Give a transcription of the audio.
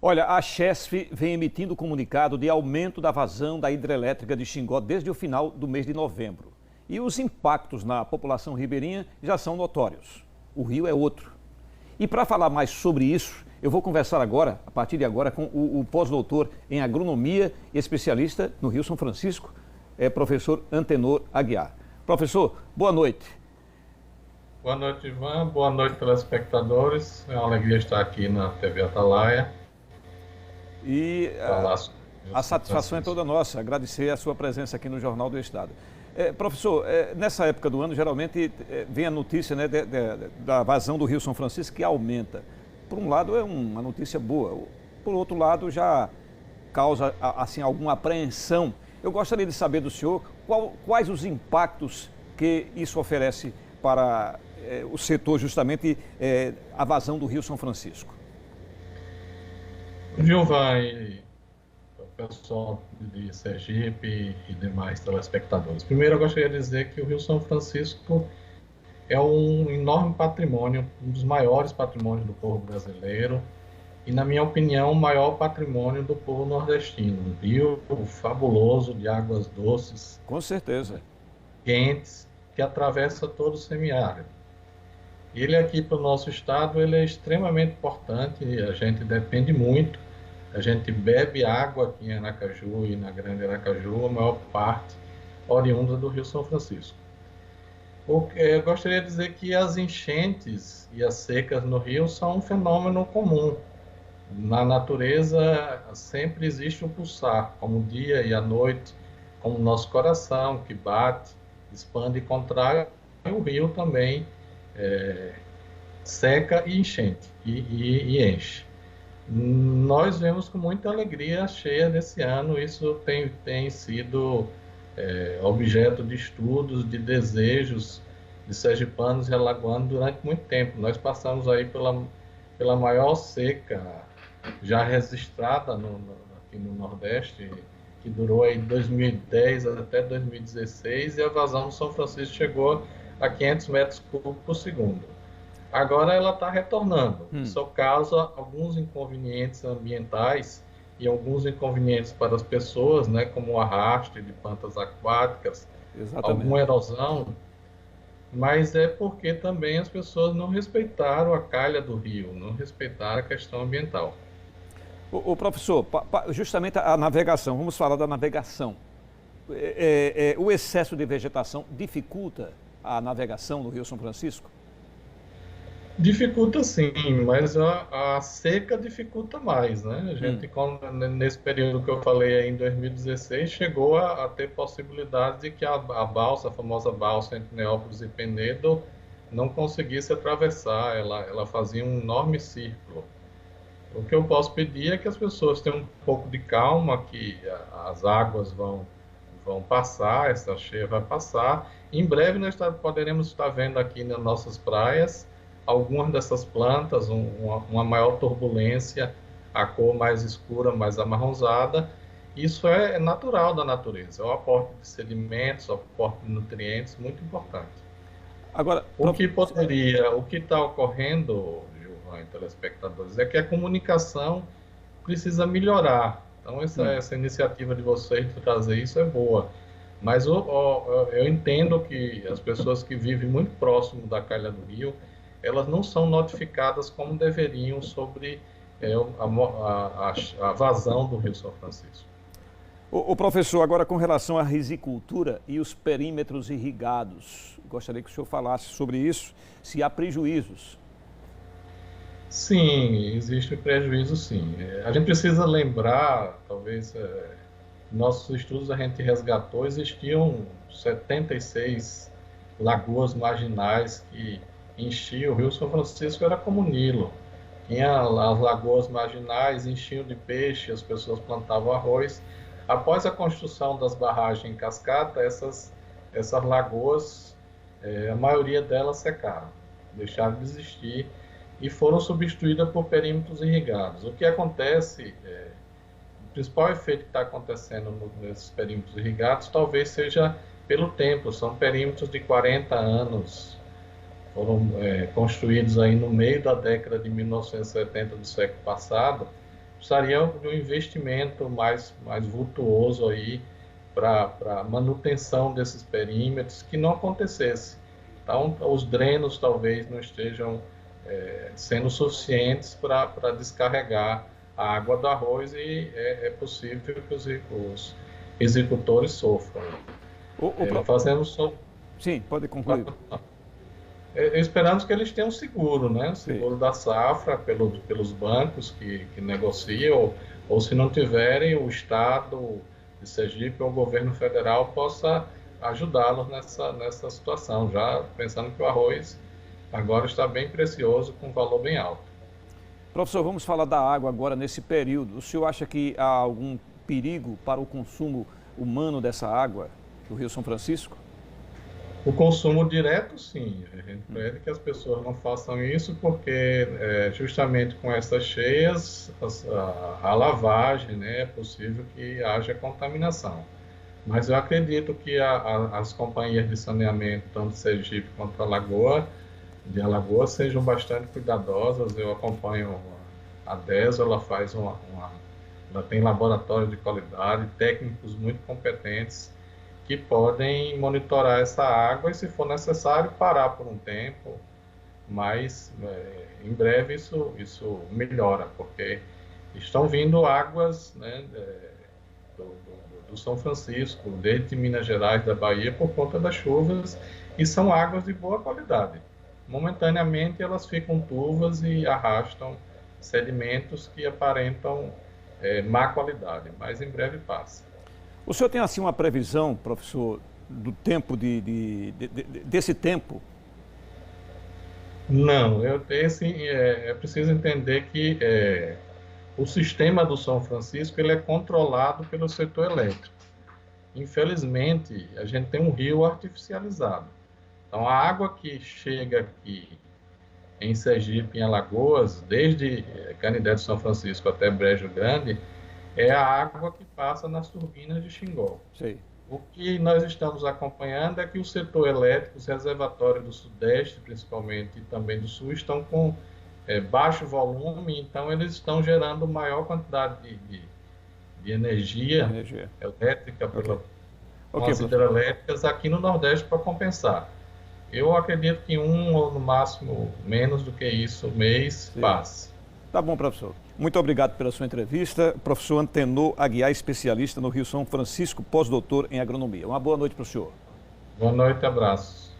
Olha, a Chesf vem emitindo comunicado de aumento da vazão da hidrelétrica de Xingó desde o final do mês de novembro. E os impactos na população ribeirinha já são notórios. O rio é outro. E para falar mais sobre isso, eu vou conversar agora, a partir de agora, com o pós-doutor em agronomia e especialista no Rio São Francisco, professor Antenor Aguiar. Professor, boa noite. Boa noite, Ivan. Boa noite, telespectadores. É uma alegria estar aqui na TV Atalaia. E a satisfação é toda nossa, agradecer a sua presença aqui no Jornal do Estado. Professor, nessa época do ano, geralmente vem a notícia, né, da vazão do Rio São Francisco que aumenta. Por um lado, é uma notícia boa, por outro lado, já causa assim, alguma apreensão. Eu gostaria de saber do senhor quais os impactos que isso oferece para o setor, justamente, a vazão do Rio São Francisco. Gilvan e o pessoal de Sergipe e demais telespectadores. Primeiro, eu gostaria de dizer que o Rio São Francisco é um enorme patrimônio, um dos maiores patrimônios do povo brasileiro e, na minha opinião, o maior patrimônio do povo nordestino. Um rio fabuloso de águas doces. Com certeza. Quentes, que atravessa todo o semiárido. Ele aqui para o nosso estado, ele é extremamente importante, a gente depende muito, a gente bebe água aqui em Aracaju e na Grande Aracaju, a maior parte oriunda do Rio São Francisco. Eu gostaria de dizer que as enchentes e as secas no rio são um fenômeno comum. Na natureza sempre existe um pulsar, como o dia e a noite, como o nosso coração que bate, expande e contrai, e o rio também seca e enchente e enche. Nós vemos com muita alegria a cheia desse ano, isso tem sido objeto de estudos, de desejos de sergipanos e alagoanos durante muito tempo. Nós passamos aí pela maior seca já registrada aqui no Nordeste, que durou aí de 2010 até 2016, e a vazão do São Francisco chegou a 500 metros cúbicos por segundo. Agora ela está retornando. Isso causa alguns inconvenientes ambientais e alguns inconvenientes para as pessoas, né, como o arraste de plantas aquáticas, alguma erosão, mas é porque também as pessoas não respeitaram a calha do rio, não respeitaram a questão ambiental. O professor, justamente a navegação, vamos falar da navegação. O excesso de vegetação dificulta a navegação no Rio São Francisco? Dificulta sim, mas a seca dificulta mais, né? A gente, nesse período que eu falei aí, em 2016, chegou a ter possibilidade de que a balsa, a famosa balsa entre Neópolis e Penedo, não conseguisse atravessar, ela fazia um enorme círculo. O que eu posso pedir é que as pessoas tenham um pouco de calma, que as águas vão passar, essa cheia vai passar. Em breve nós poderemos estar vendo aqui nas nossas praias algumas dessas plantas, uma maior turbulência, a cor mais escura, mais amarronzada. Isso é natural da natureza, é o aporte de sedimentos, o aporte de nutrientes, muito importante. Agora, o que está ocorrendo, Gilvan e telespectadores, é que a comunicação precisa melhorar. Então, essa iniciativa de vocês de trazer isso é boa. Mas eu entendo que as pessoas que vivem muito próximo da calha do rio, elas não são notificadas como deveriam sobre a vazão do Rio São Francisco. O professor, agora com relação à risicultura e os perímetros irrigados, gostaria que o senhor falasse sobre isso, se há prejuízos. Sim, existe prejuízo sim. A gente precisa lembrar, talvez, nossos estudos a gente resgatou, existiam 76 lagoas marginais que enchiam o Rio São Francisco, era como o Nilo. Tinha as lagoas marginais, enchiam de peixe, as pessoas plantavam arroz. Após a construção das barragens em cascata, essas lagoas, a maioria delas secaram, deixaram de existir e foram substituídas por perímetros irrigados. O que acontece, o principal efeito que está acontecendo nesses perímetros irrigados talvez seja pelo tempo, são perímetros de 40 anos, foram construídos aí no meio da década de 1970 do século passado, precisaria de um investimento mais vultuoso aí para manutenção desses perímetros, que não acontecesse. Então, os drenos talvez não estejam sendo suficientes para descarregar a água do arroz e é possível que os agricultores sofram. Fazemos Sim, pode concluir. Esperamos que eles tenham seguro, né? Seguro da safra pelos bancos que negociam, ou se não tiverem, o Estado de Sergipe ou o governo federal possa ajudá-los nessa situação, já pensando que o arroz agora está bem precioso, com valor bem alto. Professor, vamos falar da água agora nesse período. O senhor acha que há algum perigo para o consumo humano dessa água do Rio São Francisco? O consumo direto, sim. A gente pede que as pessoas não façam isso, porque justamente com essas cheias, a lavagem, né, é possível que haja contaminação. Mas eu acredito que as companhias de saneamento, tanto de Sergipe quanto de Alagoas, sejam bastante cuidadosas. Eu acompanho a DESO, ela tem laboratório de qualidade, técnicos muito competentes, que podem monitorar essa água e, se for necessário, parar por um tempo, mas em breve isso melhora, porque estão vindo águas, né, do São Francisco, desde Minas Gerais, da Bahia, por conta das chuvas, e são águas de boa qualidade. Momentaneamente elas ficam turvas e arrastam sedimentos que aparentam má qualidade, mas em breve passa. O senhor tem assim uma previsão, professor, do tempo desse tempo? Não, é preciso entender que o sistema do São Francisco ele é controlado pelo setor elétrico. Infelizmente, a gente tem um rio artificializado. Então, a água que chega aqui em Sergipe, em Alagoas, desde Canidé de São Francisco até Brejo Grande, é a água que passa nas turbinas de Xingó. Sim. O que nós estamos acompanhando é que o setor elétrico, os reservatórios do Sudeste, principalmente, e também do Sul, estão com baixo volume, então eles estão gerando maior quantidade de energia elétrica com as hidrelétricas aqui no Nordeste para compensar. Eu acredito que ou no máximo menos do que isso, mês, passe. Tá bom, professor. Muito obrigado pela sua entrevista. Professor Antenor Aguiar, especialista no Rio São Francisco, pós-doutor em agronomia. Uma boa noite para o senhor. Boa noite, abraços.